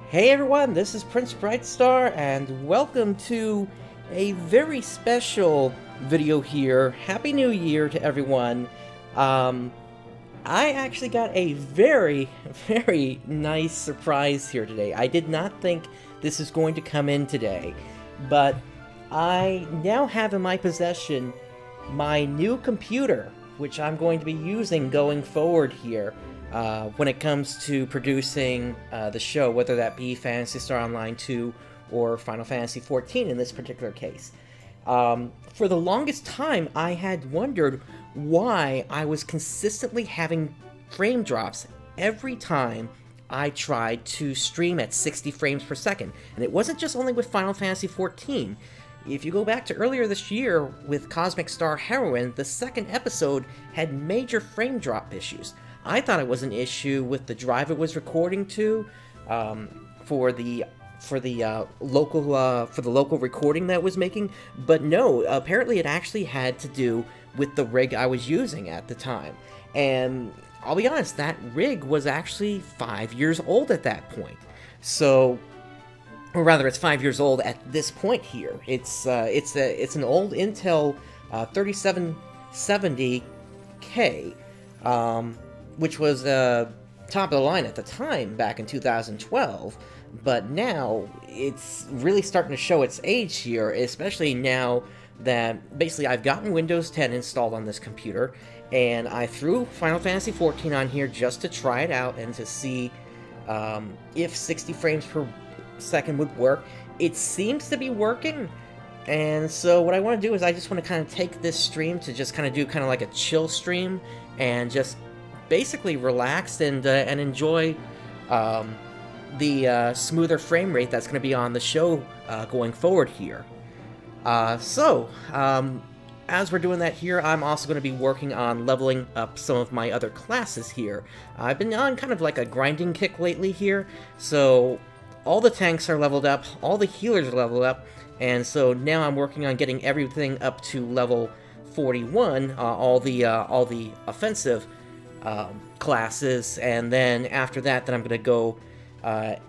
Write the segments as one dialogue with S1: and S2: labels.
S1: Hey everyone, this is PrinceBrightstar, and welcome to a very special video here. Happy New Year to everyone. I actually got a very nice surprise here today. I did not think this is going to come in today, but I now have in my possession my new computer, which I'm going to be using going forward here. When it comes to producing the show, whether that be Phantasy Star Online 2 or Final Fantasy XIV in this particular case. For the longest time, I had wondered why I was consistently having frame drops every time I tried to stream at 60 frames per second. And it wasn't just only with Final Fantasy XIV. If you go back to earlier this year with Cosmic Star Heroine, the second episode had major frame drop issues. I thought it was an issue with the drive it was recording to, for the local recording that it was making, but no, apparently it actually had to do with the rig I was using at the time. And I'll be honest, that rig was actually 5 years old at that point. So, or rather, it's 5 years old at this point here. It's an old Intel 3770K. Which was top of the line at the time back in 2012, but now it's really starting to show its age here, especially now that basically I've gotten Windows 10 installed on this computer, and I threw Final Fantasy XIV on here just to try it out and to see if 60 frames per second would work. It seems to be working, and so what I want to do is I just want to kind of take this stream to just kind of do kind of like a chill stream and just basically relax and enjoy the smoother frame rate that's going to be on the show going forward here. As we're doing that here, I'm also going to be working on leveling up some of my other classes here. I've been on kind of like a grinding kick lately here, so all the tanks are leveled up, all the healers are leveled up, and so now I'm working on getting everything up to level 41, all the offensive classes, and then after that, then I'm going to go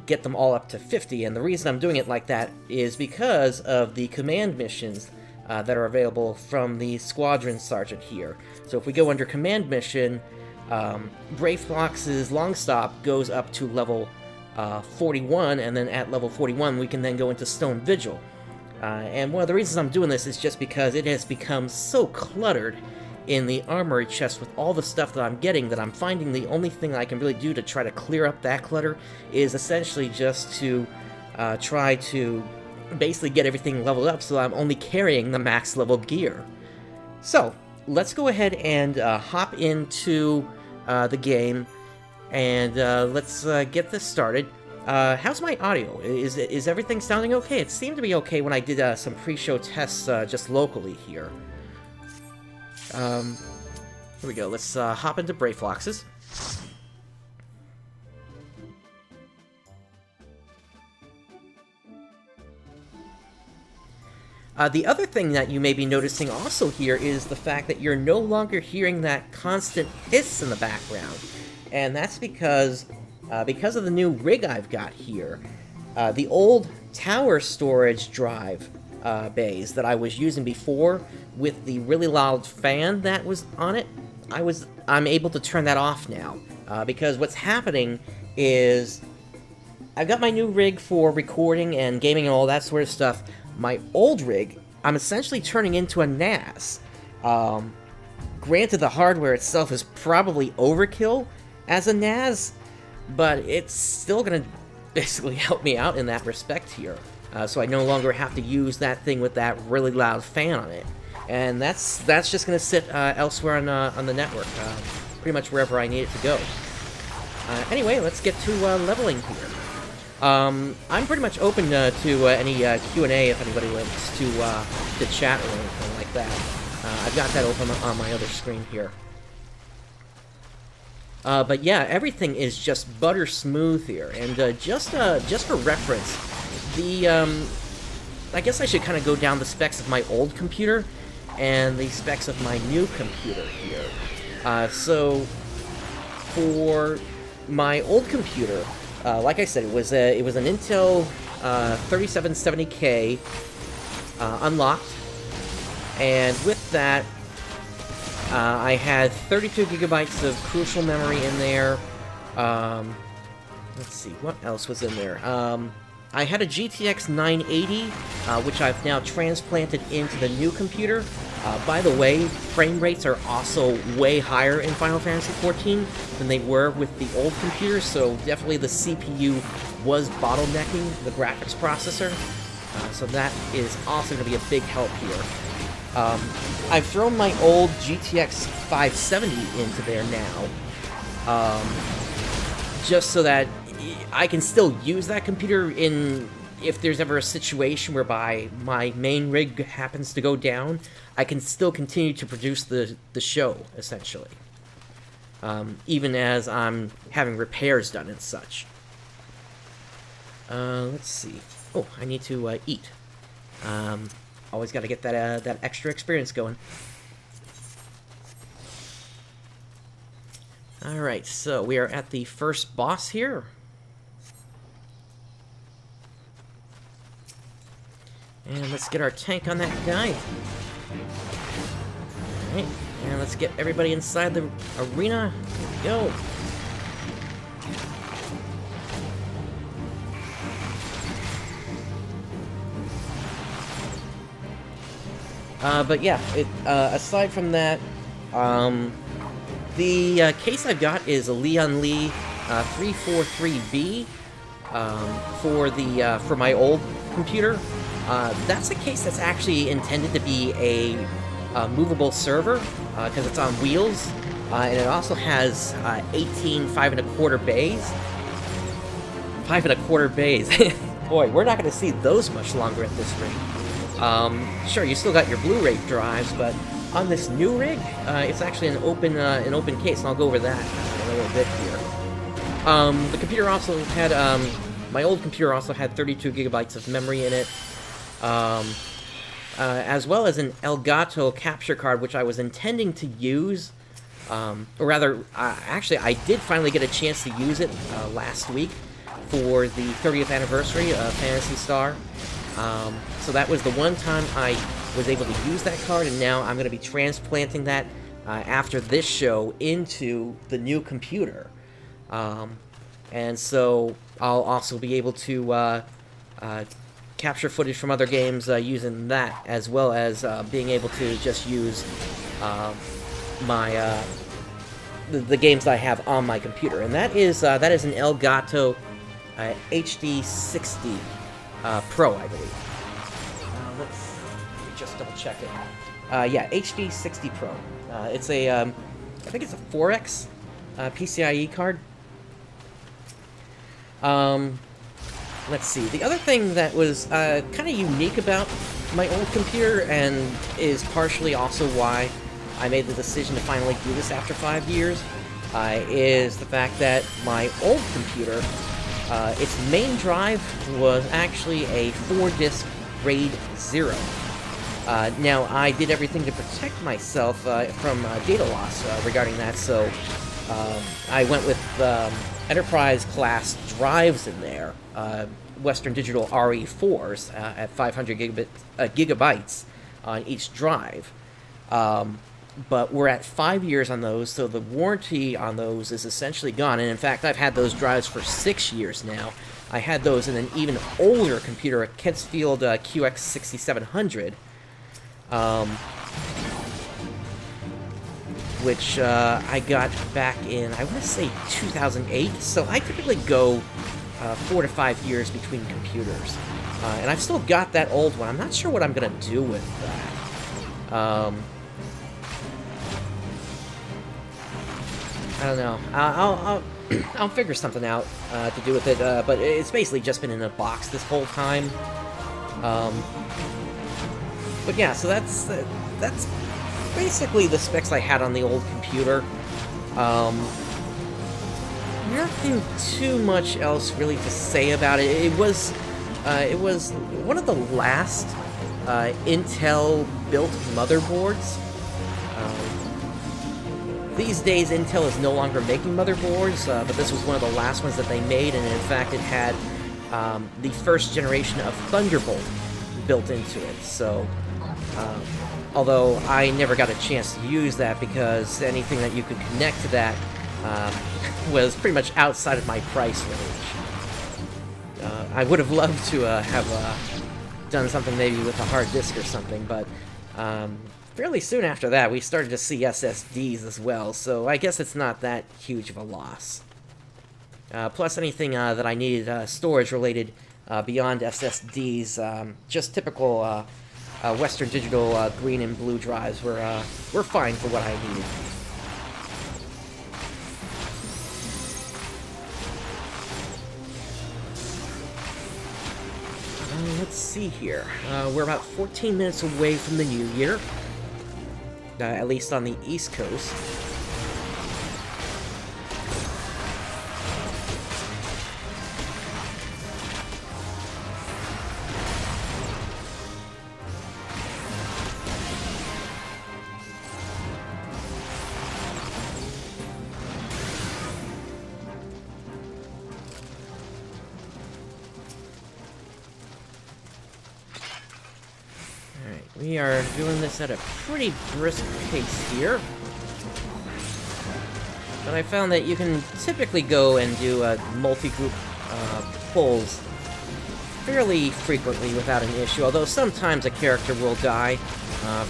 S1: get them all up to 50, and the reason I'm doing it like that is because of the command missions that are available from the Squadron Sergeant here. So if we go under command mission, Brayflox's long stop goes up to level 41, and then at level 41 we can then go into Stone Vigil. And one of the reasons I'm doing this is just because it has become so cluttered in the armory chest with all the stuff that I'm getting, that I'm finding the only thing I can really do to try to clear up that clutter is essentially just to try to basically get everything leveled up so I'm only carrying the max level gear. So, let's go ahead and hop into the game, and let's get this started. How's my audio? Is everything sounding okay? It seemed to be okay when I did some pre-show tests just locally here. Here we go. Let's hop into Brayflox's. The other thing that you may be noticing also here is the fact that you're no longer hearing that constant hiss in the background, and that's because of the new rig I've got here. The old tower storage drive bays that I was using before with the really loud fan that was on it, I'm able to turn that off now, because what's happening is I've got my new rig for recording and gaming and all that sort of stuff. My old rig, I'm essentially turning into a NAS. Granted, the hardware itself is probably overkill as a NAS, but it's still going to basically help me out in that respect here. So I no longer have to use that thing with that really loud fan on it. And that's just going to sit elsewhere on the network, pretty much wherever I need it to go. Anyway, let's get to leveling here. I'm pretty much open to any Q&A if anybody wants to chat or anything like that. I've got that open on my other screen here. But yeah, everything is just butter smooth here, and just for reference, I guess I should kind of go down the specs of my old computer and the specs of my new computer here. So for my old computer, like I said, it was an Intel 3770K unlocked, and with that, I had 32 gigabytes of crucial memory in there. Let's see, what else was in there? I had a GTX 980, which I've now transplanted into the new computer. By the way, frame rates are also way higher in Final Fantasy XIV than they were with the old computer, so definitely the CPU was bottlenecking the graphics processor. So that is also going to be a big help here. I've thrown my old GTX 570 into there now, just so that I can still use that computer if there's ever a situation whereby my main rig happens to go down. I can still continue to produce the show, essentially, even as I'm having repairs done and such. Let's see. Oh, I need to eat. Always got to get that extra experience going. Alright, so we are at the first boss here. And let's get our tank on that guy. Alright, and let's get everybody inside the arena. Here we go. But yeah, aside from that, the case I've got is a Leon Lee 343B for my old computer. That's a case that's actually intended to be a movable server because it's on wheels, and it also has 18 5¼ bays. 5¼ bays. Boy, we're not going to see those much longer at this rate. Sure, you still got your Blu-ray drives, but on this new rig, it's actually an open case, and I'll go over that in a little bit here. The computer also had, my old computer also had 32 gigabytes of memory in it, as well as an Elgato capture card, which I was intending to use, or rather, actually, I did finally get a chance to use it last week for the 30th anniversary of Phantasy Star. So that was the one time I was able to use that card, and now I'm going to be transplanting that after this show into the new computer. And so I'll also be able to capture footage from other games using that, as well as being able to just use my the games that I have on my computer. And that is an Elgato HD60 Pro, I believe. Let me just double check it. Yeah, HD60 Pro. It's a, I think it's a 4X PCIe card. Let's see. The other thing that was kind of unique about my old computer, and is partially also why I made the decision to finally do this after 5 years, is the fact that my old computer, its main drive was actually a 4-disc RAID 0. Now, I did everything to protect myself from data loss regarding that, so I went with Enterprise-class drives in there, Western Digital RE4s at 500 gigabytes on each drive. But we're at 5 years on those, so the warranty on those is essentially gone. And in fact, I've had those drives for 6 years now. I had those in an even older computer, a Kensfield QX6700, which I got back in, I want to say 2008. So I typically go 4 to 5 years between computers. And I've still got that old one. I'm not sure what I'm going to do with that. I don't know. I'll figure something out to do with it, but it's basically just been in a box this whole time. But yeah, so that's basically the specs I had on the old computer. Nothing too much else really to say about it. It was one of the last Intel-built motherboards These days, Intel is no longer making motherboards, but this was one of the last ones that they made, and in fact, it had the first generation of Thunderbolt built into it. So, although I never got a chance to use that because anything that you could connect to that was pretty much outside of my price range. I would have loved to have done something maybe with a hard disk or something, but fairly soon after that we started to see SSDs as well, so I guess it's not that huge of a loss. Plus anything that I needed storage related beyond SSDs, just typical Western Digital green and blue drives were fine for what I needed. Let's see here. We're about 14 minutes away from the new year, at least on the East Coast. We are doing this at a pretty brisk pace here. But I found that you can typically go and do multi-group pulls fairly frequently without an issue, although sometimes a character will die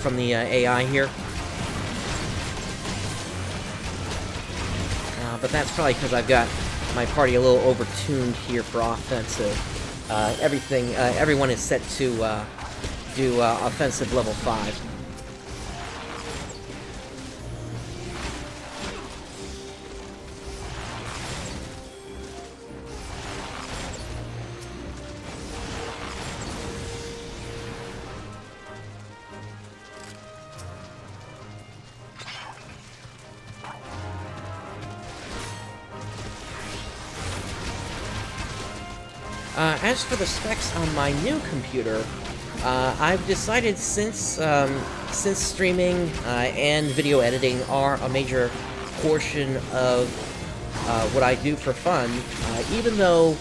S1: from the AI here. But that's probably because I've got my party a little over-tuned here for offensive. Everyone is set to do offensive level 5. As for the specs on my new computer, I've decided since streaming and video editing are a major portion of what I do for fun, even though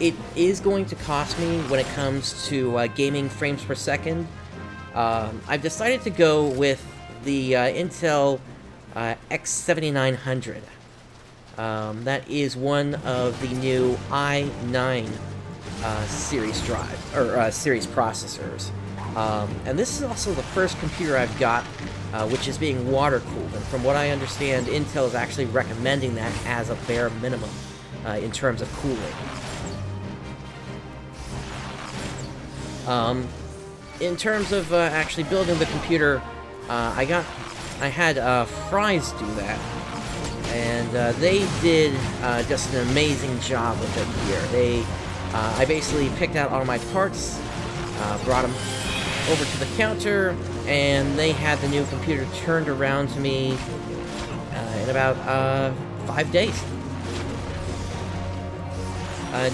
S1: it is going to cost me when it comes to gaming frames per second, I've decided to go with the Intel X7900. That is one of the new i9 series drive or series processors, and this is also the first computer I've got which is being water cooled, and from what I understand, Intel is actually recommending that as a bare minimum in terms of cooling. In terms of actually building the computer, I had Fry's do that, and they did just an amazing job with it here. I basically picked out all my parts, brought them over to the counter, and they had the new computer turned around to me in about 5 days.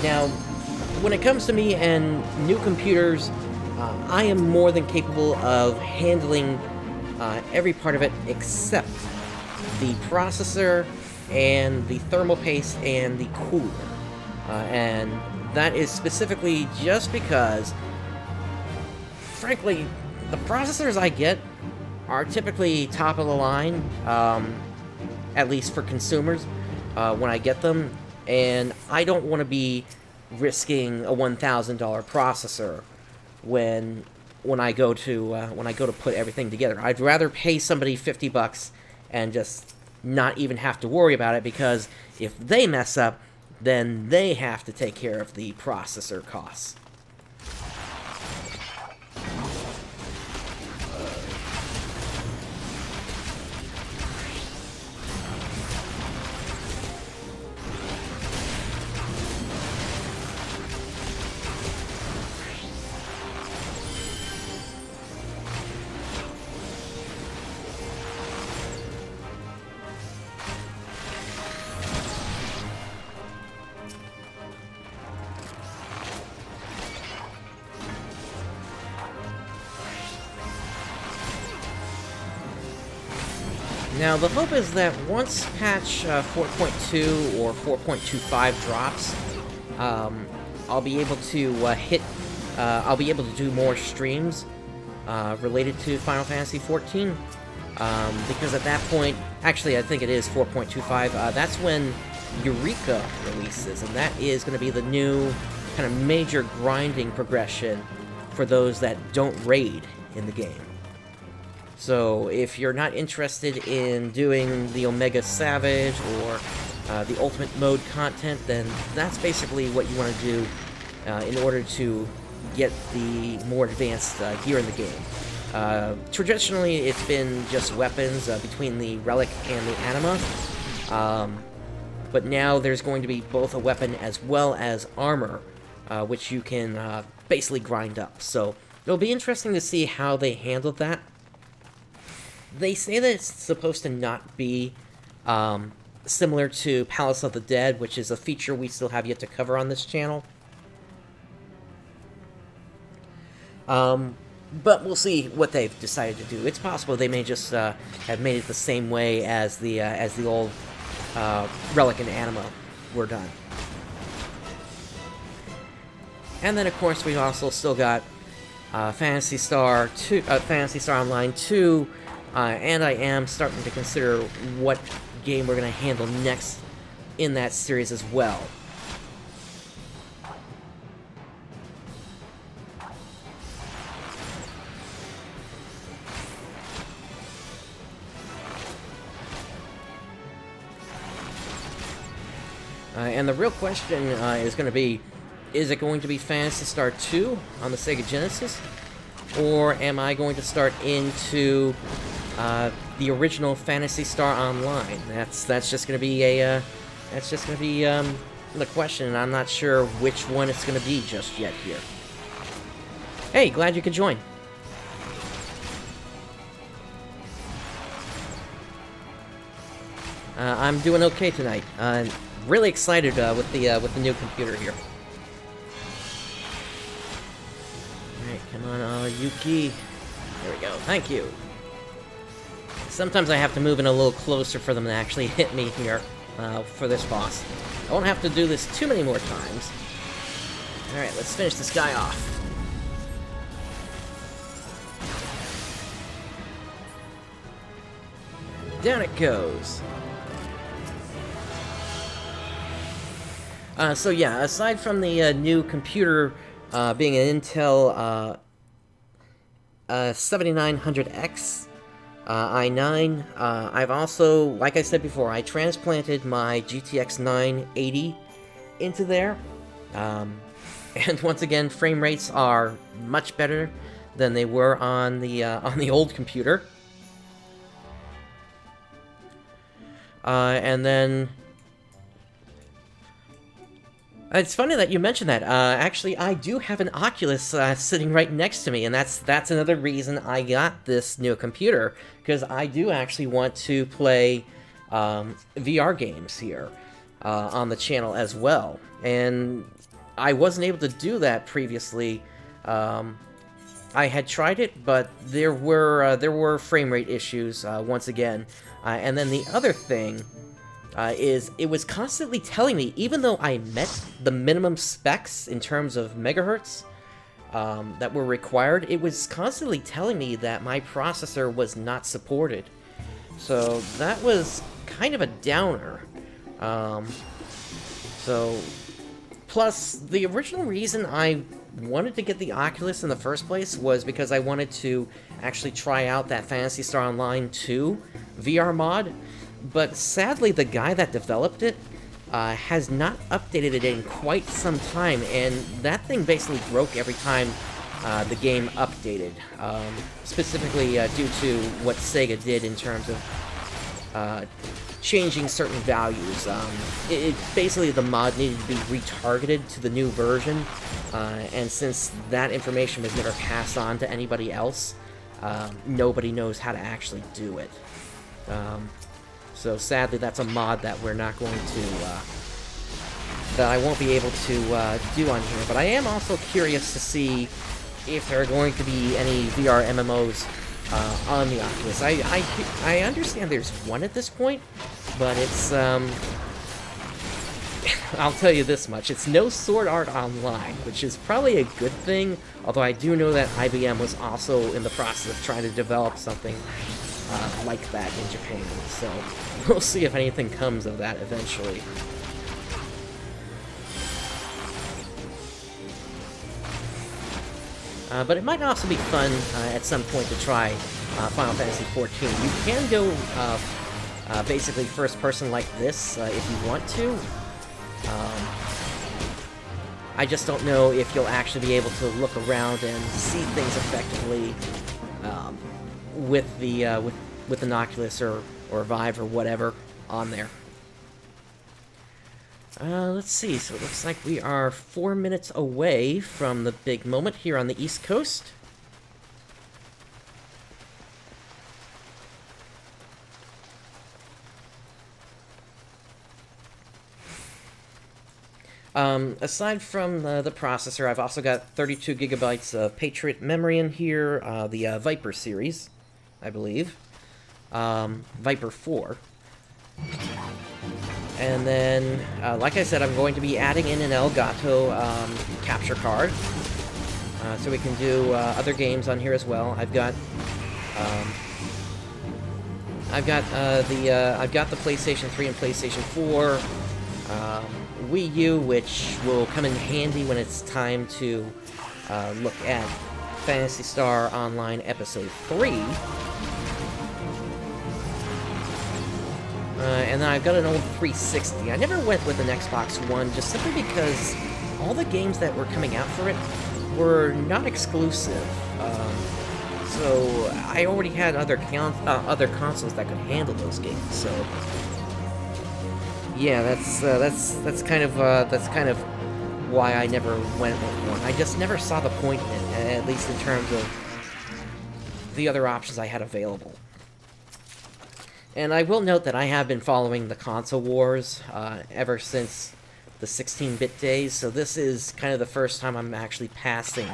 S1: Now, when it comes to me and new computers, I am more than capable of handling every part of it except the processor and the thermal paste and the cooler. And that is specifically just because, frankly, the processors I get are typically top of the line, at least for consumers, when I get them, and I don't want to be risking a $1,000 processor when I go to put everything together. I'd rather pay somebody $50 and just not even have to worry about it, because if they mess up, then they have to take care of the processor costs. Now, the hope is that once patch 4.2 or 4.25 drops, I'll be able to I'll be able to do more streams related to Final Fantasy XIV, because at that point, actually I think it is 4.25, that's when Eureka releases, and that is going to be the new kind of major grinding progression for those that don't raid in the game. So if you're not interested in doing the Omega Savage or the Ultimate Mode content, then that's basically what you want to do in order to get the more advanced gear in the game. Traditionally, it's been just weapons between the Relic and the Anima, but now there's going to be both a weapon as well as armor, which you can basically grind up. So it'll be interesting to see how they handle that. They say that it's supposed to not be similar to Palace of the Dead, which is a feature we still have yet to cover on this channel. But we'll see what they've decided to do. It's possible they may just have made it the same way as the old Relic and Anima were done. And then, of course, we also still got Phantasy Star Online 2, and I am starting to consider what game we're going to handle next in that series as well. And the real question is going to be, is it going to be Phantasy Star 2 on the Sega Genesis? Or am I going to start into the original Phantasy Star Online? That's just going to be a the question, and I'm not sure which one it's going to be just yet here. Hey, glad you could join. I'm doing okay tonight. Really excited with the new computer here. Alright, come on, Yuki. There we go, thank you. Sometimes I have to move in a little closer for them to actually hit me here for this boss. I won't have to do this too many more times. Alright, let's finish this guy off. Down it goes. So yeah, aside from the new computer being an Intel 7900X i9, I've also, like I said before, I transplanted my GTX 980 into there, and once again, frame rates are much better than they were on the old computer. And then it's funny that you mentioned that. Actually, I do have an Oculus sitting right next to me, and that's another reason I got this new computer, because I do actually want to play VR games here on the channel as well. And I wasn't able to do that previously. I had tried it, but there were frame rate issues once again. And then the other thing is it was constantly telling me, even though I met the minimum specs in terms of megahertz that were required, it was constantly telling me that my processor was not supported. So that was kind of a downer. Plus, the original reason I wanted to get the Oculus in the first place was because I wanted to actually try out that Phantasy Star Online 2 VR mod. But sadly, the guy that developed it has not updated it in quite some time, and that thing basically broke every time the game updated, specifically due to what Sega did in terms of changing certain values. Basically, the mod needed to be retargeted to the new version, and since that information was never passed on to anybody else, nobody knows how to actually do it. So sadly, that's a mod that we're not going to, that I won't be able to do on here. But I am also curious to see if there are going to be any VR MMOs on the Oculus. I understand there's one at this point, but it's I'll tell you this much: it's no Sword Art Online, which is probably a good thing. Although I do know that IBM was also in the process of trying to develop something like that in Japan. So we'll see if anything comes of that eventually. But it might also be fun at some point to try Final Fantasy XIV. You can go basically first person like this if you want to. I just don't know if you'll actually be able to look around and see things effectively with an Oculus or Vive or whatever on there. Let's see, so it looks like we are 4 minutes away from the big moment here on the East Coast. Aside from the processor, I've also got 32 gigabytes of Patriot memory in here, the Viper series, I believe. Viper 4. And then, like I said, I'm going to be adding in an Elgato capture card, so we can do other games on here as well. I've got the PlayStation 3 and PlayStation 4, Wii U, which will come in handy when it's time to look at Phantasy Star Online Episode 3. And then I've got an old 360. I never went with an Xbox One just simply because all the games that were coming out for it were not exclusive. So I already had other consoles that could handle those games. So yeah, that's kind of why I never went with one. I just never saw the point in it, at least in terms of the other options I had available. And I will note that I have been following the console wars ever since the 16-bit days, so this is kind of the first time I'm actually passing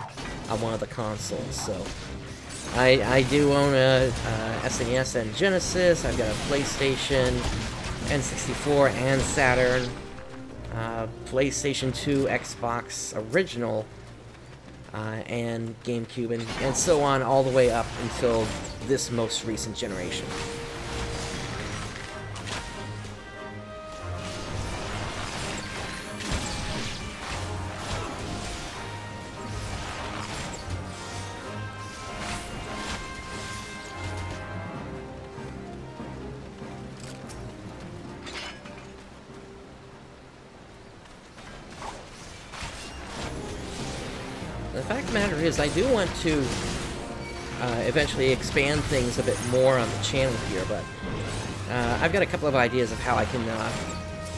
S1: on one of the consoles. So I do own a SNES and Genesis. I've got a PlayStation, N64, and Saturn, PlayStation 2, Xbox Original, and GameCube, and so on all the way up until this most recent generation. The fact of the matter is, I do want to eventually expand things a bit more on the channel here, but I've got a couple of ideas of how I can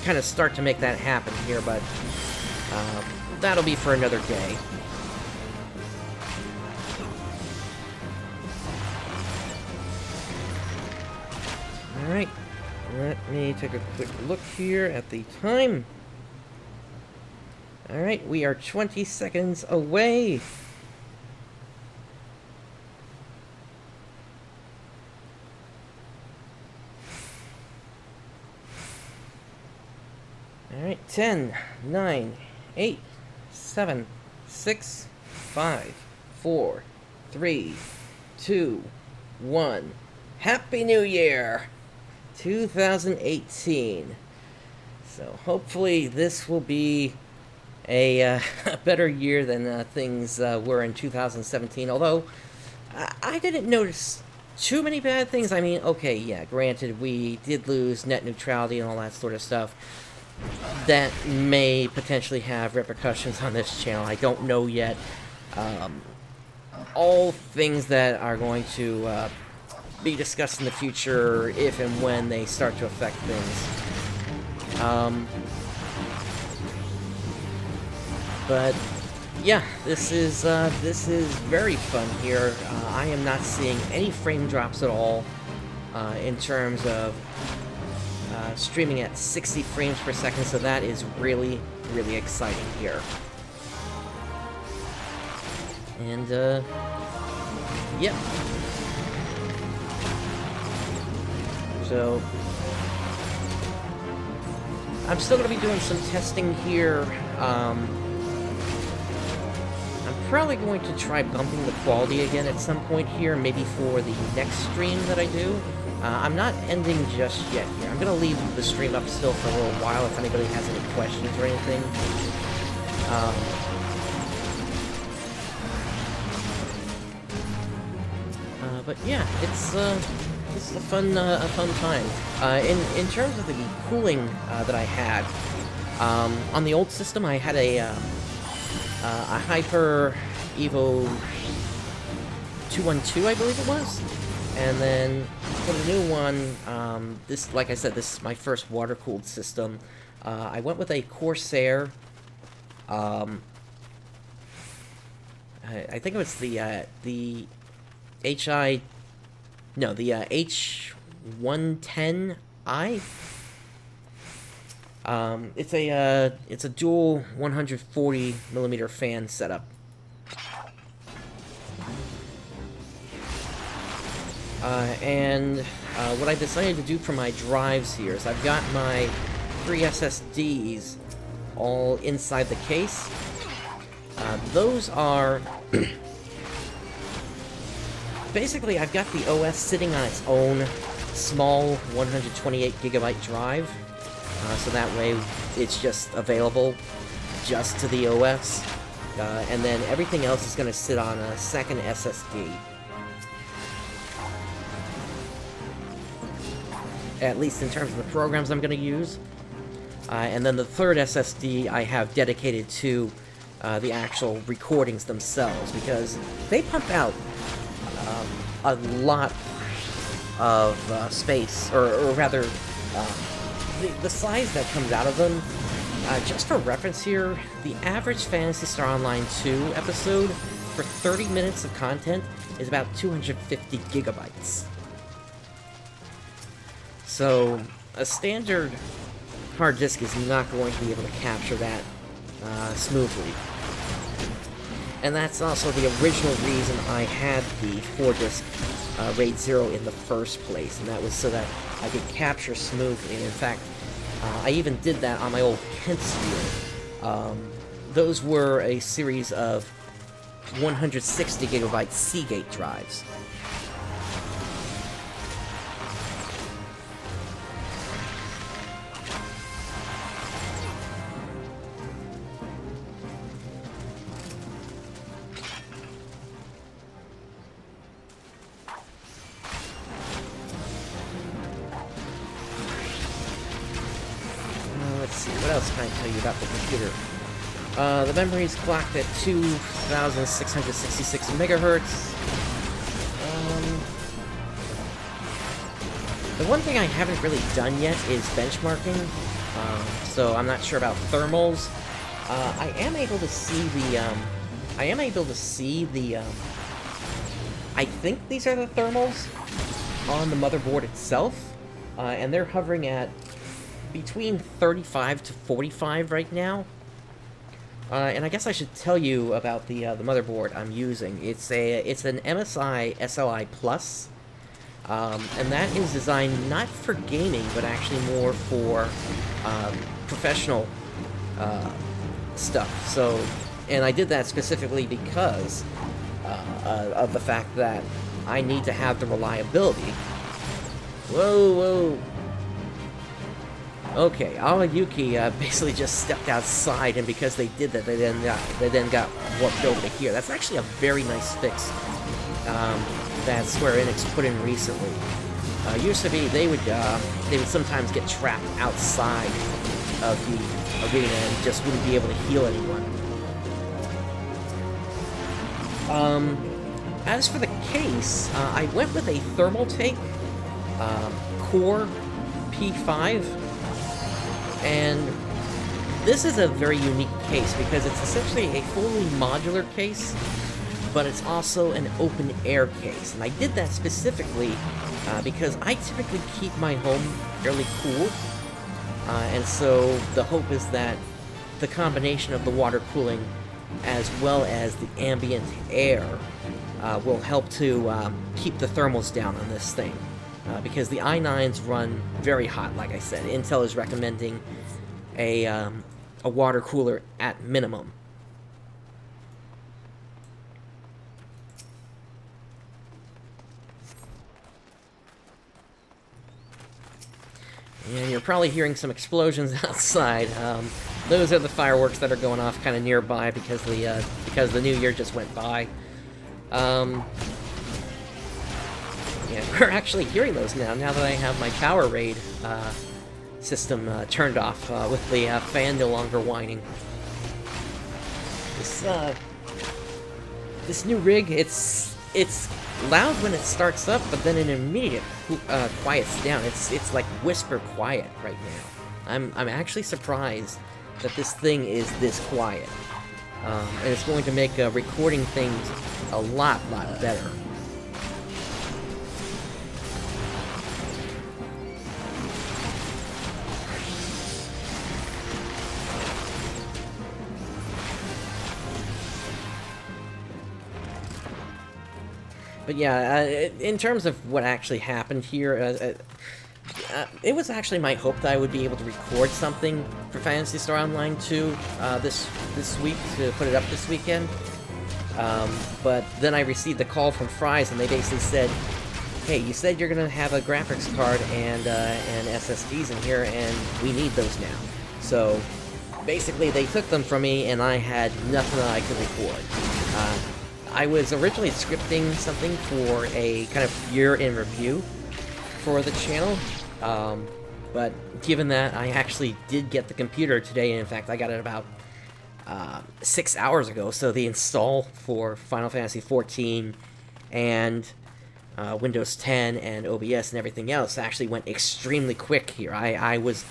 S1: kind of start to make that happen here, but that'll be for another day. Alright, let me take a quick look here at the time. Alright, we are 20 seconds away. Alright, 10, 9, 8, 7, 6, 5, 4, 3, 2, 1. Happy New Year! 2018. So hopefully this will be a better year than things were in 2017, although I didn't notice too many bad things. I mean, okay, yeah, granted, we did lose net neutrality and all that sort of stuff. That may potentially have repercussions on this channel. I don't know yet. All things that are going to be discussed in the future if and when they start to affect things. But yeah, this is very fun here. I am not seeing any frame drops at all in terms of streaming at 60 frames per second, so that is really, really exciting here. And yeah, So I'm still going to be doing some testing here. I'm probably going to try bumping the quality again at some point here, maybe for the next stream that I do. I'm not ending just yet here. I'm going to leave the stream up still for a little while if anybody has any questions or anything. But yeah, it's a fun time. In terms of the cooling that I had, on the old system, I had a Hyper Evo 212, I believe it was. And then for the new one, this, like I said, this is my first water-cooled system. I went with a Corsair. I think it was the H110i. It's a dual 140mm fan setup. What I decided to do for my drives here is I've got my 3 SSDs all inside the case. Those are... Basically, I've got the OS sitting on its own small 128GB drive, so that way it's just available just to the OS, and then everything else is going to sit on a second SSD. At least in terms of the programs I'm going to use. And then the third SSD I have dedicated to the actual recordings themselves, because they pump out a lot of space, or rather, the size that comes out of them. Just for reference here, the average Phantasy Star Online 2 episode for 30 minutes of content is about 250 gigabytes. So, a standard hard disk is not going to be able to capture that smoothly. And that's also the original reason I had the 4-disc RAID 0 in the first place, and that was so that I could capture smoothly. And in fact, I even did that on my old Kent Steel. Those were a series of 160GB Seagate drives. What else can I tell you about the computer? The memory is clocked at 2,666 megahertz. The one thing I haven't really done yet is benchmarking, so I'm not sure about thermals. I am able to see the, I think these are the thermals on the motherboard itself, and they're hovering at between 35 to 45 right now. And I guess I should tell you about the motherboard I'm using. It's an MSI SLI Plus, and that is designed not for gaming, but actually more for professional stuff. So, and I did that specifically because of the fact that I need to have the reliability. Whoa, whoa. Okay, Alayuki basically just stepped outside, and because they did that, they then got warped over to here. That's actually a very nice fix that Square Enix put in recently. Used to be they would sometimes get trapped outside of the arena and just wouldn't be able to heal anyone. As for the case, I went with a Thermaltake Core P5. And this is a very unique case because it's essentially a fully modular case, but it's also an open air case. And I did that specifically because I typically keep my home fairly cool. And so the hope is that the combination of the water cooling as well as the ambient air will help to keep the thermals down on this thing. because the i9s run very hot, like I said. Intel is recommending a water cooler at minimum. And you're probably hearing some explosions outside. Those are the fireworks that are going off kind of nearby because the new year just went by. Yeah, we're actually hearing those now that I have my power raid system turned off with the fan no longer whining. This new rig, it's loud when it starts up, but then in immediate quiets down. It's like whisper quiet right now. I'm actually surprised that this thing is this quiet, and it's going to make recording things a lot better. But yeah, in terms of what actually happened here, it was actually my hope that I would be able to record something for Phantasy Star Online 2 this week, to put it up this weekend. But then I received a call from Fry's, and they basically said, hey, you said you're going to have a graphics card and SSDs in here, and we need those now. So basically they took them from me, and I had nothing that I could record. I was originally scripting something for a kind of year in review for the channel, but given that I actually did get the computer today, and in fact I got it about 6 hours ago, so the install for Final Fantasy XIV and Windows 10 and OBS and everything else actually went extremely quick here. I was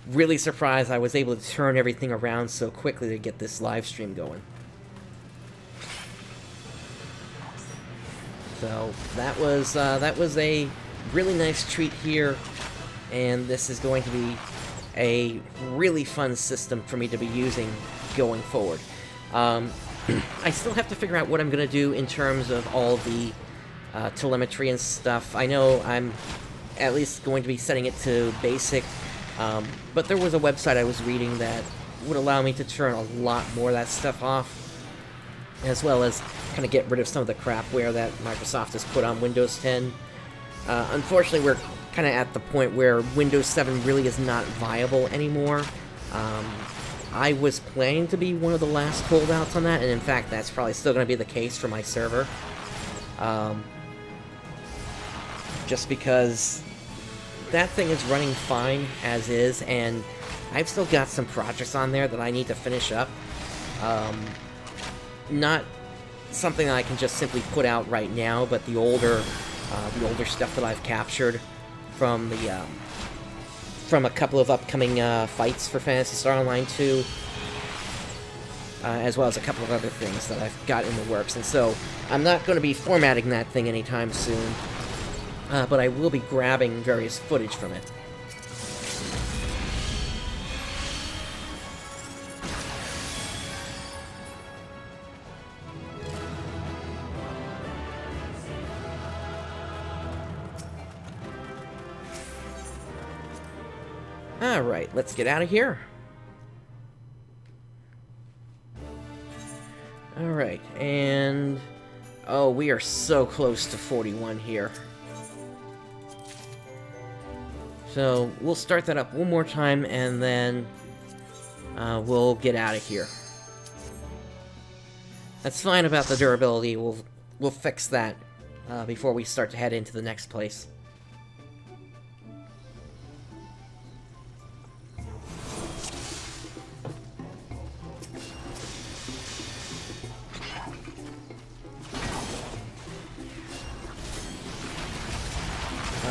S1: really surprised I was able to turn everything around so quickly to get this live stream going. So that was a really nice treat here, and this is going to be a really fun system for me to be using going forward. I still have to figure out what I'm going to do in terms of all the telemetry and stuff. I know I'm at least going to be setting it to basic, but there was a website I was reading that would allow me to turn a lot more of that stuff off, as well as kind of get rid of some of the crapware that Microsoft has put on Windows 10. Unfortunately, we're kind of at the point where Windows 7 really is not viable anymore. I was planning to be one of the last holdouts on that, and in fact, that's probably still going to be the case for my server. Just because that thing is running fine as is, and I've still got some projects on there that I need to finish up. Not something that I can just simply put out right now, but the older stuff that I've captured from the from a couple of upcoming fights for Phantasy Star Online 2, as well as a couple of other things that I've got in the works. And so I'm not going to be formatting that thing anytime soon, but I will be grabbing various footage from it. Alright, let's get out of here. Alright, and... oh, we are so close to 41 here. So, we'll start that up one more time, and then we'll get out of here. That's fine about the durability. We'll fix that before we start to head into the next place.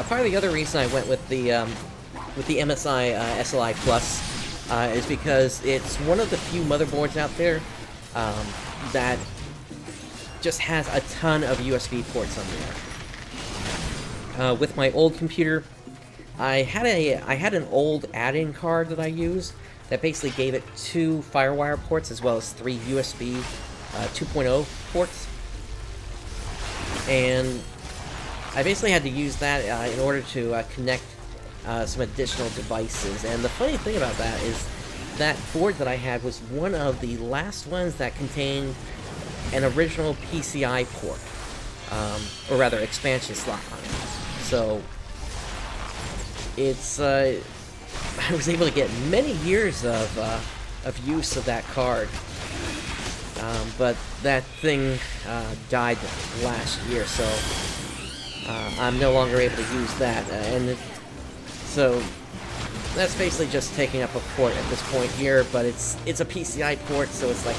S1: Part of the other reason I went with the MSI SLI Plus is because it's one of the few motherboards out there that just has a ton of USB ports on there. With my old computer, I had an old add-in card that I used that basically gave it 2 FireWire ports as well as 3 USB 2.0 ports, and I basically had to use that in order to connect some additional devices. And the funny thing about that is that board that I had was one of the last ones that contained an original PCI port, or rather expansion slot on it. So it's I was able to get many years of use of that card, but that thing died last year, so I'm no longer able to use that, so that's basically just taking up a port at this point here. But it's a PCI port, so it's like,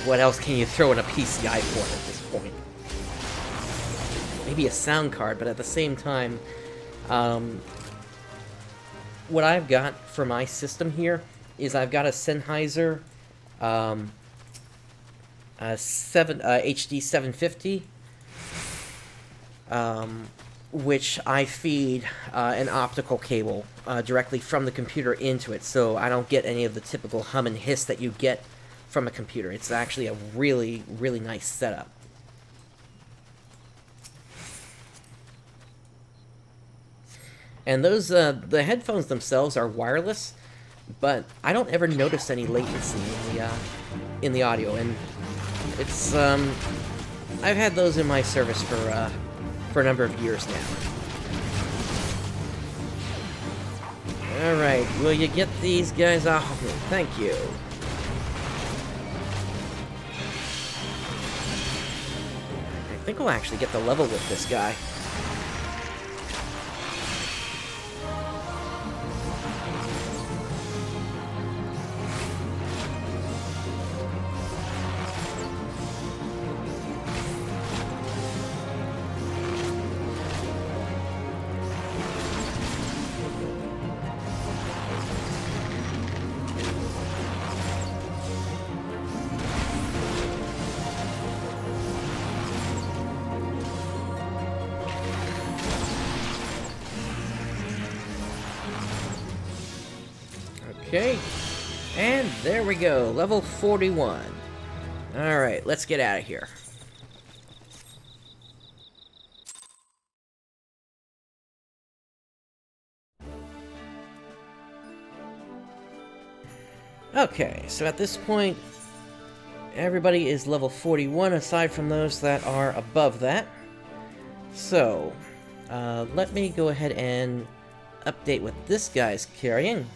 S1: what else can you throw in a PCI port at this point? Maybe a sound card, but at the same time, what I've got for my system here is I've got a Sennheiser HD 750, which I feed an optical cable directly from the computer into it, so I don't get any of the typical hum and hiss that you get from a computer. It's actually a really, really nice setup. And those, the headphones themselves are wireless, but I don't ever notice any latency in the audio, and it's, I've had those in my service for a number of years now. Alright, will you get these guys off of me? Thank you. I think we'll actually get the level with this guy. Okay, and there we go, level 41. Alright, let's get out of here. Okay, so at this point, everybody is level 41, aside from those that are above that. So, let me go ahead and update what this guy's carrying.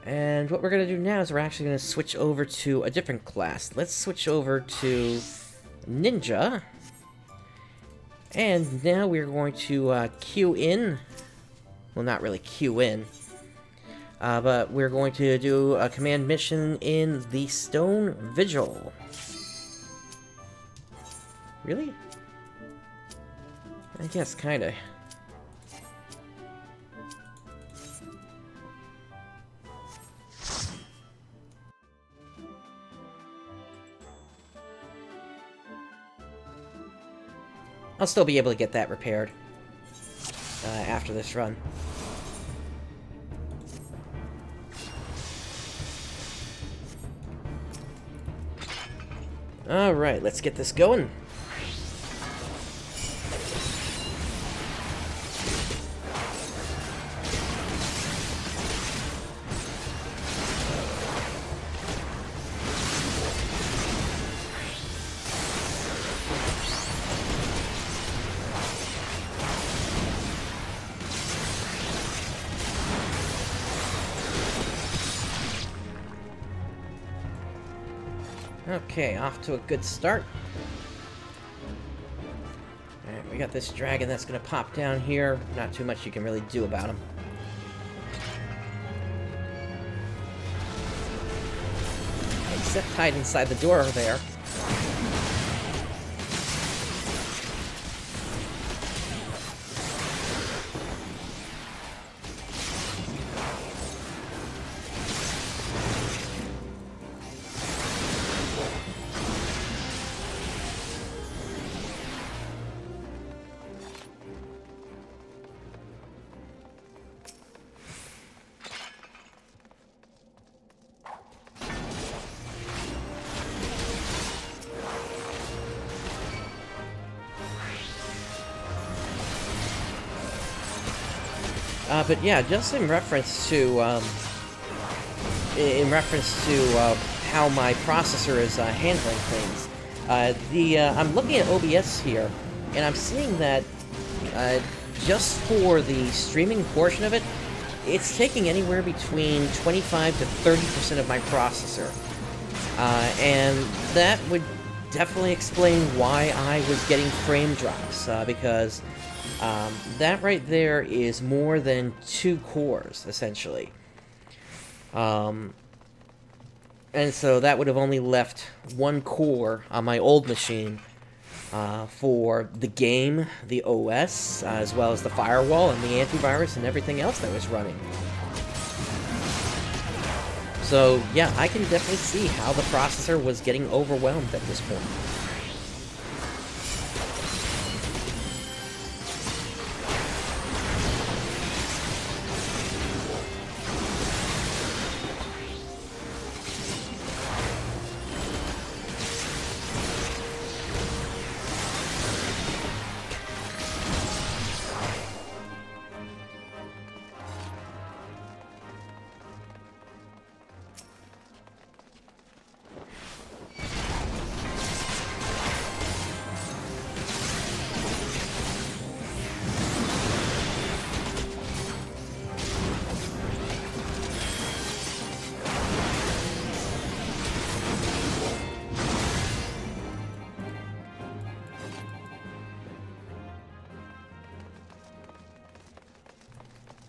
S1: And what we're going to do now is we're actually going to switch over to a different class. Let's switch over to Ninja. And now we're going to queue in. Well, not really queue in. But we're going to do a command mission in the Stone Vigil. Really? I guess, kinda. I'll still be able to get that repaired after this run. Alright, let's get this going. Okay, off to a good start. Alright, we got this dragon that's gonna pop down here. Not too much you can really do about him. Except hide inside the door there. But yeah, just in reference to how my processor is handling things. I'm looking at OBS here, and I'm seeing that just for the streaming portion of it, it's taking anywhere between 25 to 30% of my processor. And that would definitely explain why I was getting frame drops, because that right there is more than 2 cores, essentially. And so that would have only left 1 core on my old machine for the game, the OS, as well as the firewall and the antivirus and everything else that was running. So yeah, I can definitely see how the processor was getting overwhelmed at this point.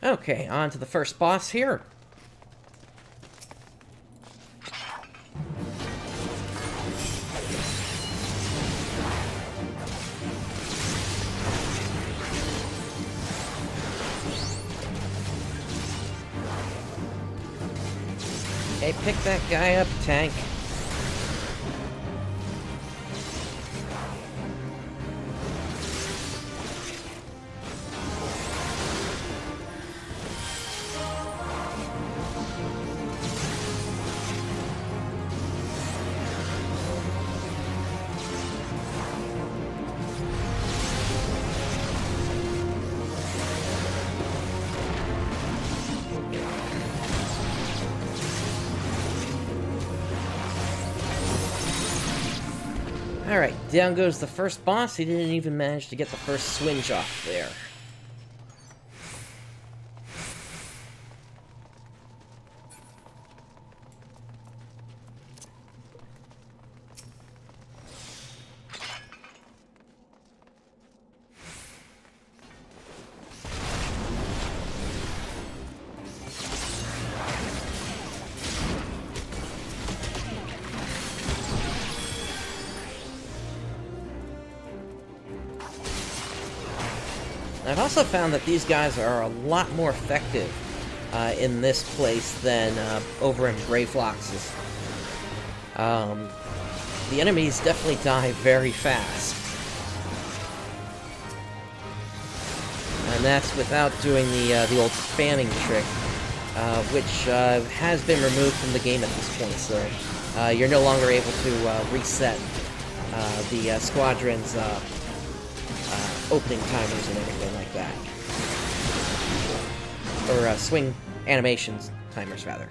S1: Okay, on to the first boss here. Hey, pick that guy up, tank. Alright, down goes the first boss. He didn't even manage to get the first swinge off there. I've also found that these guys are a lot more effective in this place than over in Greyflox's. The enemies definitely die very fast. And that's without doing the old spamming trick, which has been removed from the game at this point, so you're no longer able to reset the squadron's opening timers and everything like that. Or swing animations timers, rather.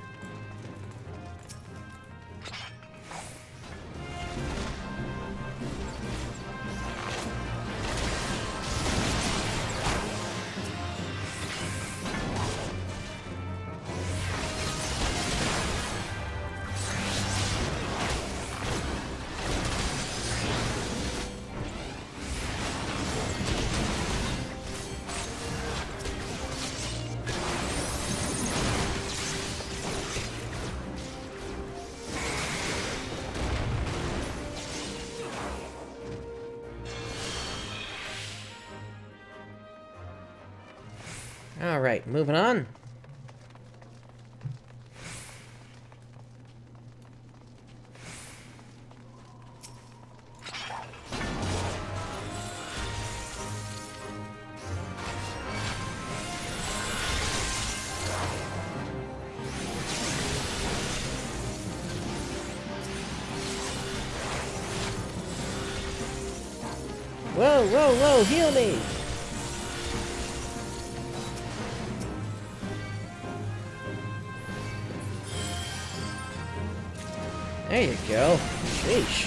S1: Alright, moving on. Whoa, whoa, whoa, heal me! There you go. Sheesh.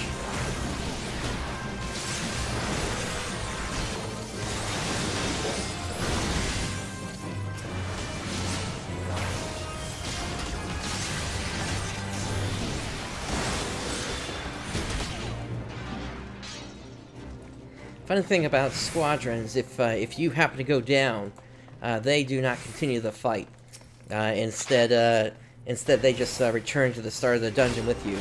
S1: Funny thing about squadrons, if you happen to go down, they do not continue the fight. Instead they just return to the start of the dungeon with you.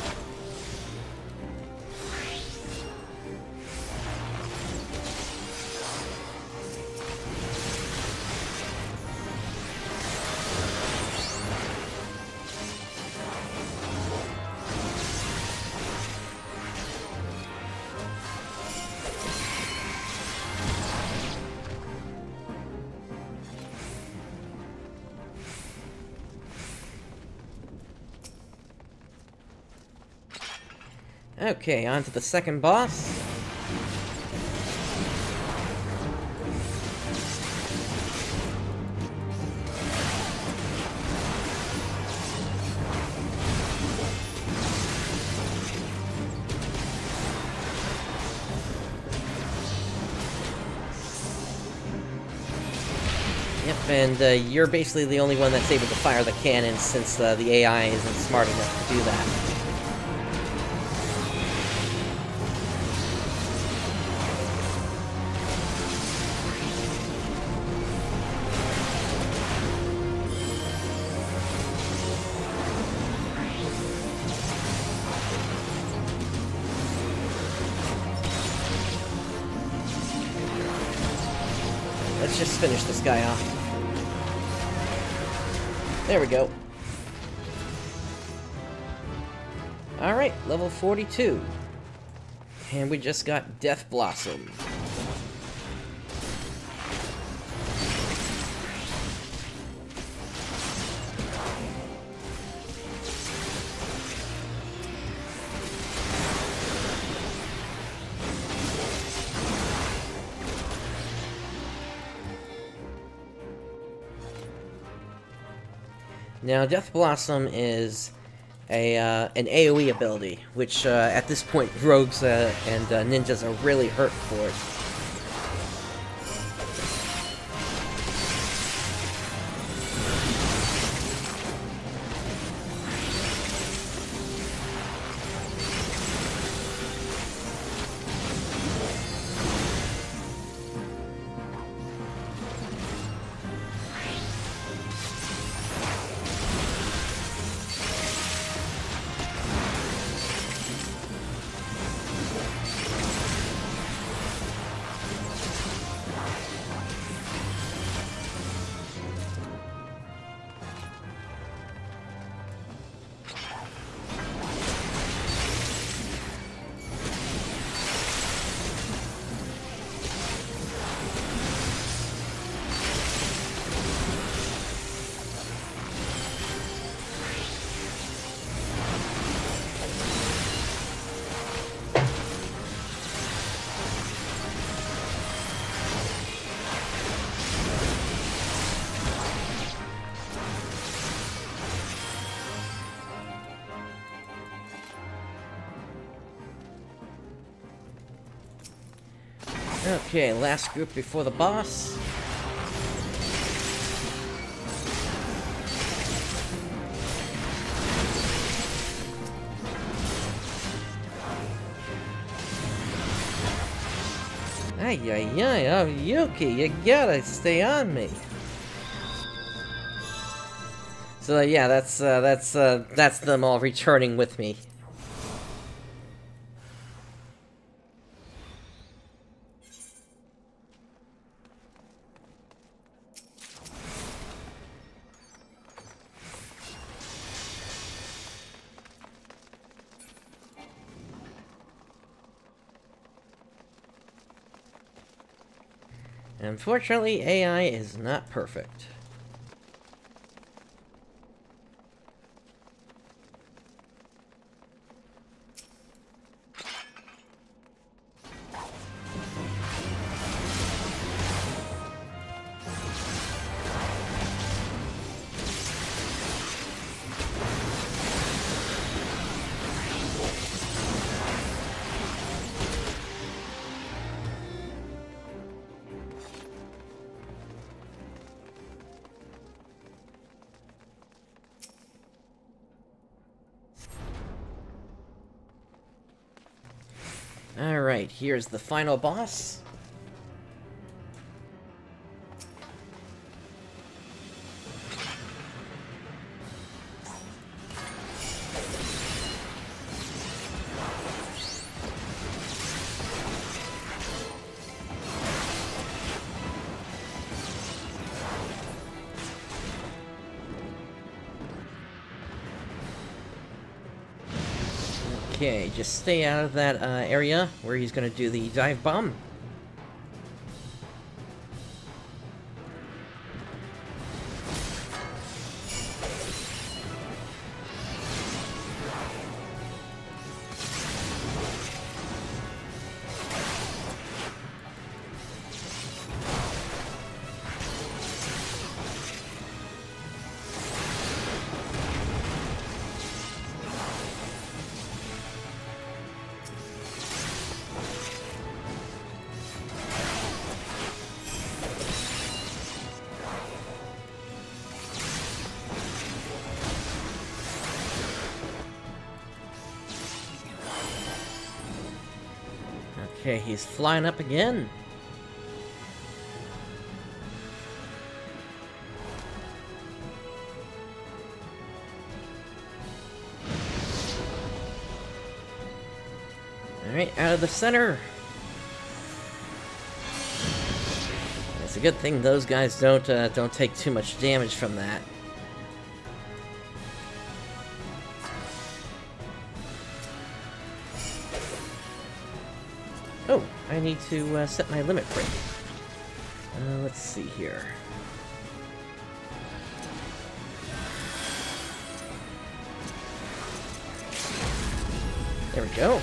S1: Okay, on to the second boss. Yep, and you're basically the only one that's able to fire the cannon since the AI isn't smart enough to do that. Let's just finish this guy off. There we go. Alright, level 42. And we just got Death Blossom. Now, Death Blossom is an AoE ability, which at this point rogues and ninjas are really hurt for it. Okay, last group before the boss. Ay, ay, ay, oh, Yuki, you gotta stay on me. So yeah, that's them all returning with me. Unfortunately, AI is not perfect. Alright, here's the final boss. Okay, just stay out of that area where he's gonna do the dive bomb. Okay, he's flying up again. Alright, out of the center. It's a good thing those guys don't take too much damage from that. Oh, I need to set my limit break. Let's see here. There we go.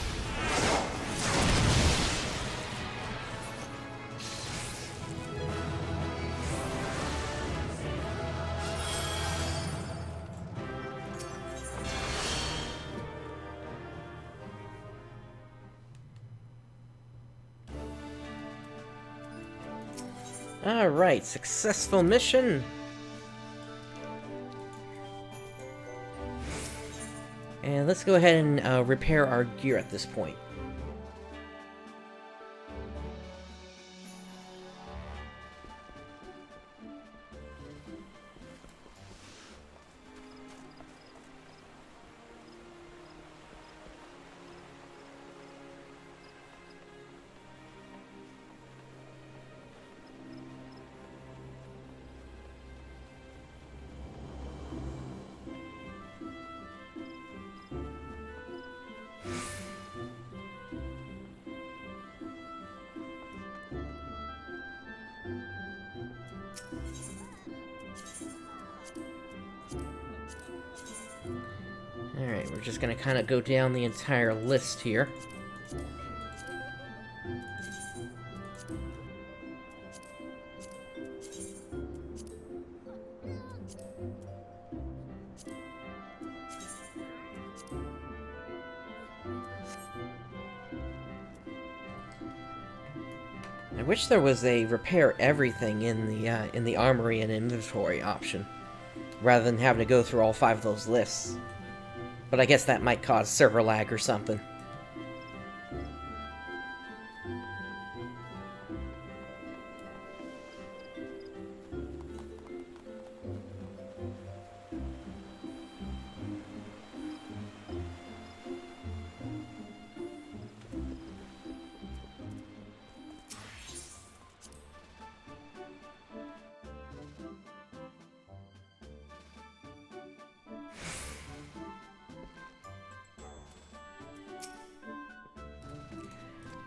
S1: Alright, successful mission! And let's go ahead and repair our gear at this point. Alright, we're just gonna kind of go down the entire list here. I wish there was a repair everything in the armory and inventory option, rather than having to go through all 5 of those lists. But I guess that might cause server lag or something.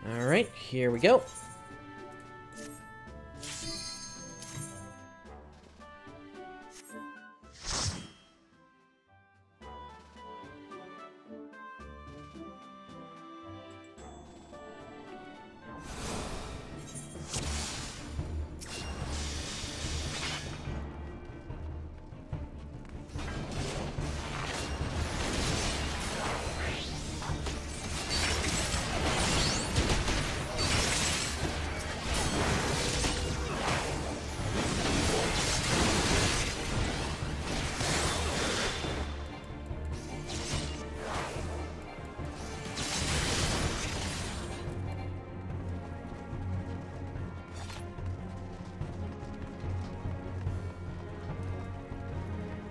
S1: Alright, here we go.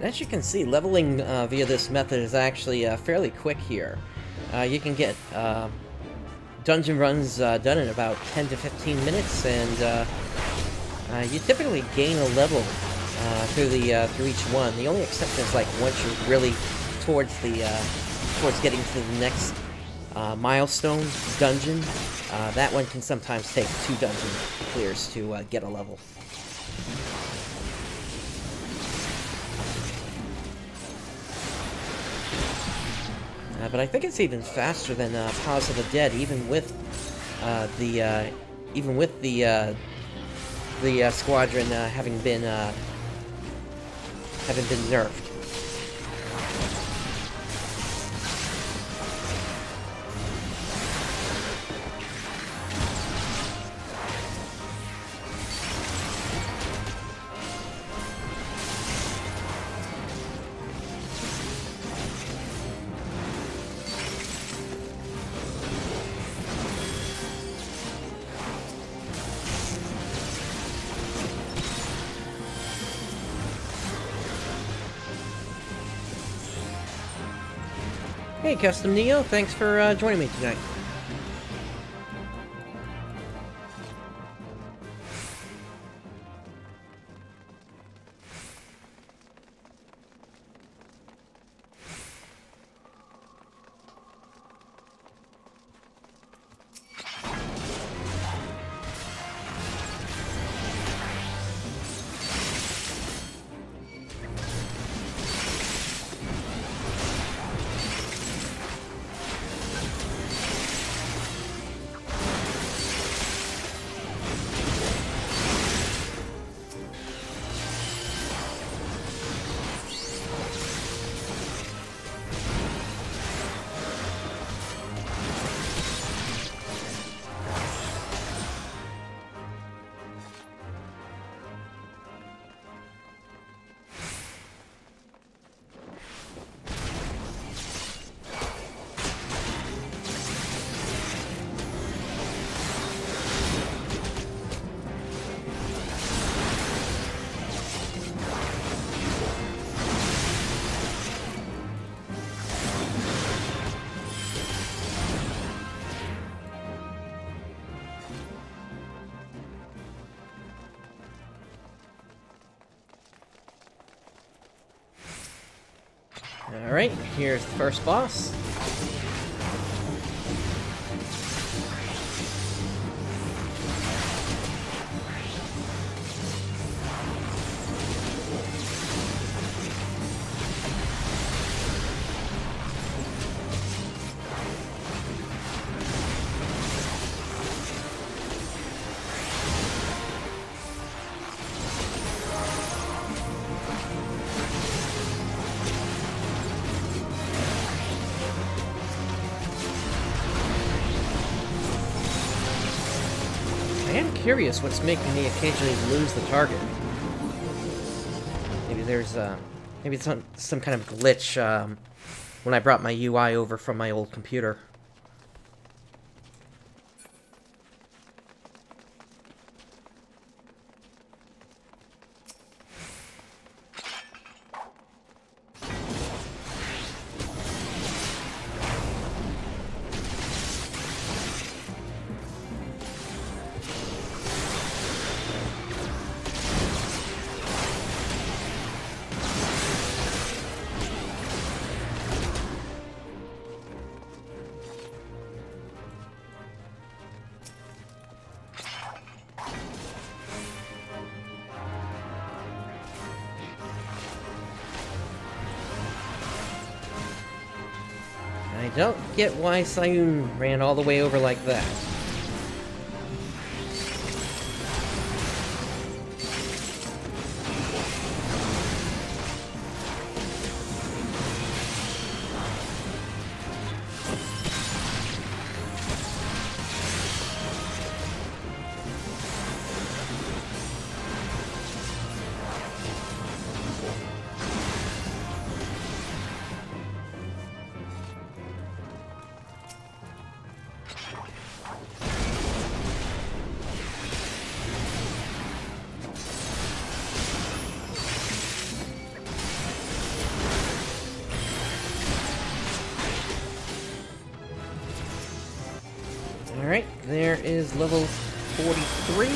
S1: As you can see, leveling via this method is actually fairly quick here. You can get dungeon runs done in about 10 to 15 minutes, and you typically gain a level through each one. The only exception is like once you're really towards getting to the next milestone dungeon. That one can sometimes take 2 dungeon clears to get a level. But I think it's even faster than Palace of the Dead, even with the squadron having been nerfed. Hey, Custom Neo, thanks for joining me tonight. Alright, here's the first boss. I am curious what's making me occasionally lose the target. Maybe there's maybe it's some kind of glitch when I brought my UI over from my old computer. I don't get why Sayun ran all the way over like that. Alright, there is level 43.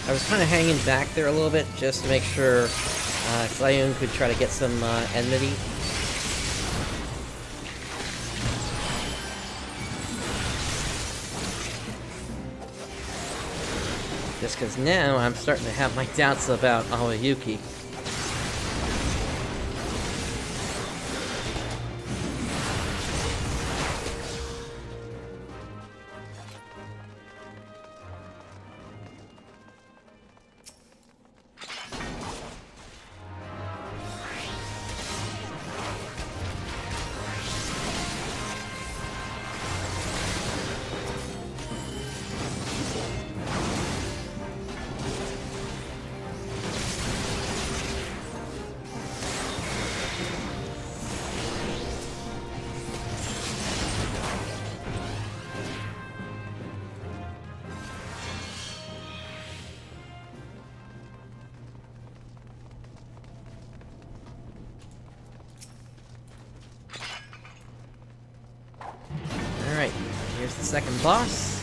S1: I was kind of hanging back there a little bit just to make sure Slayun could try to get some enmity. Just because now I'm starting to have my doubts about Aoyuki. Alright, here's the second boss.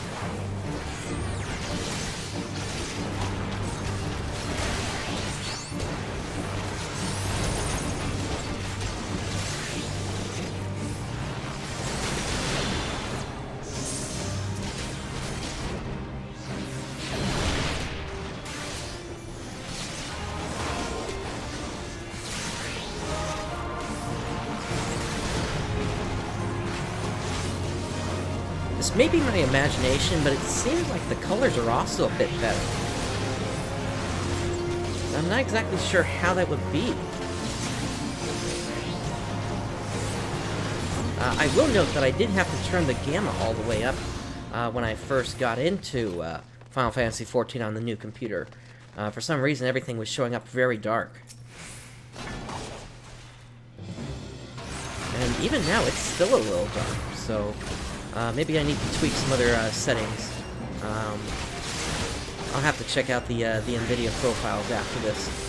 S1: This may be my imagination, but it seems like the colors are also a bit better. I'm not exactly sure how that would be. I will note that I did have to turn the gamma all the way up when I first got into Final Fantasy XIV on the new computer. For some reason, everything was showing up very dark. And even now, it's still a little dark, so maybe I need to tweak some other settings. I'll have to check out the NVIDIA profiles after this.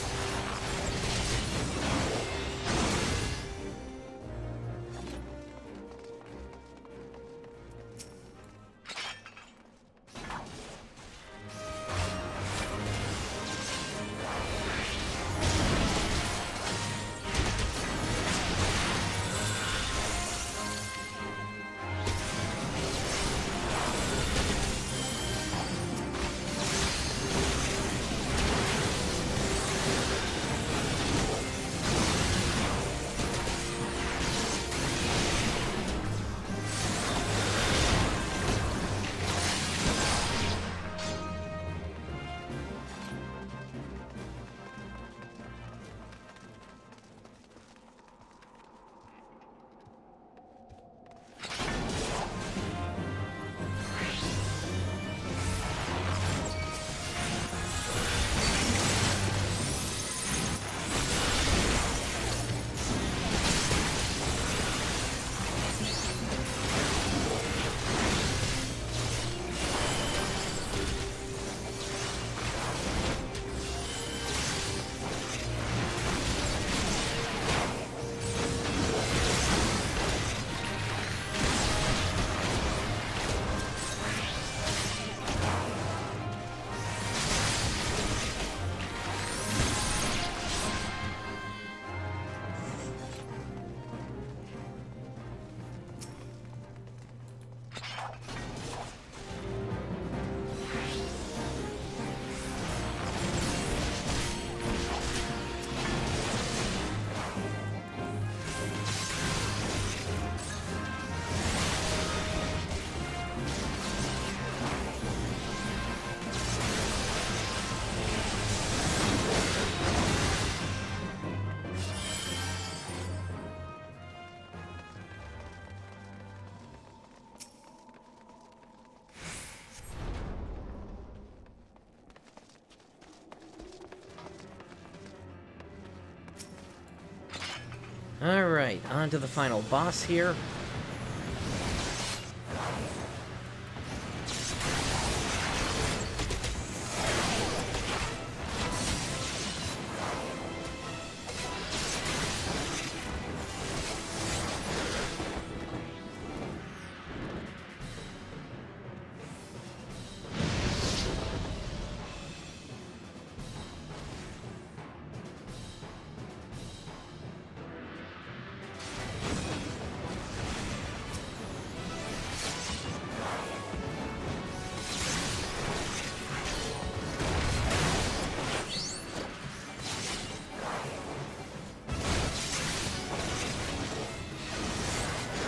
S1: Alright, on to the final boss here.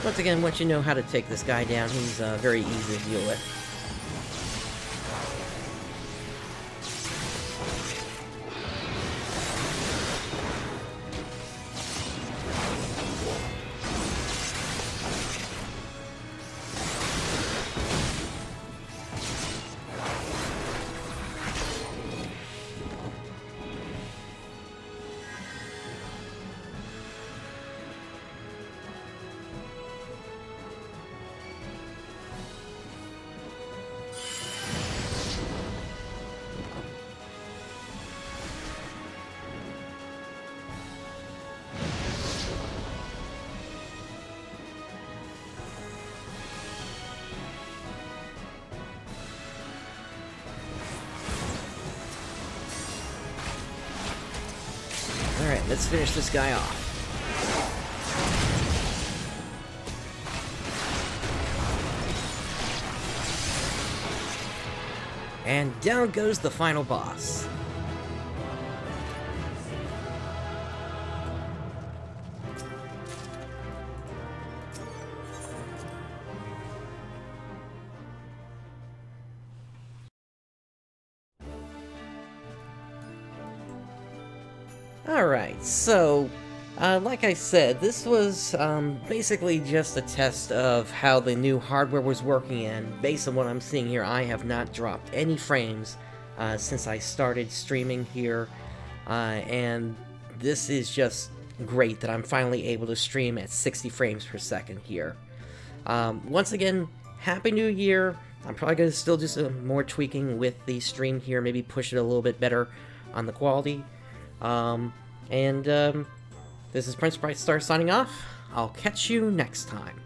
S1: Once again, once you know how to take this guy down, he's very easy to deal with. Alright, let's finish this guy off. And down goes the final boss. Alright, so, like I said, this was basically just a test of how the new hardware was working, and based on what I'm seeing here, I have not dropped any frames since I started streaming here, and this is just great that I'm finally able to stream at 60 frames per second here. Once again, Happy New Year! I'm probably going to still do some more tweaking with the stream here, maybe push it a little bit better on the quality. This is PrinceBrightstar signing off. I'll catch you next time.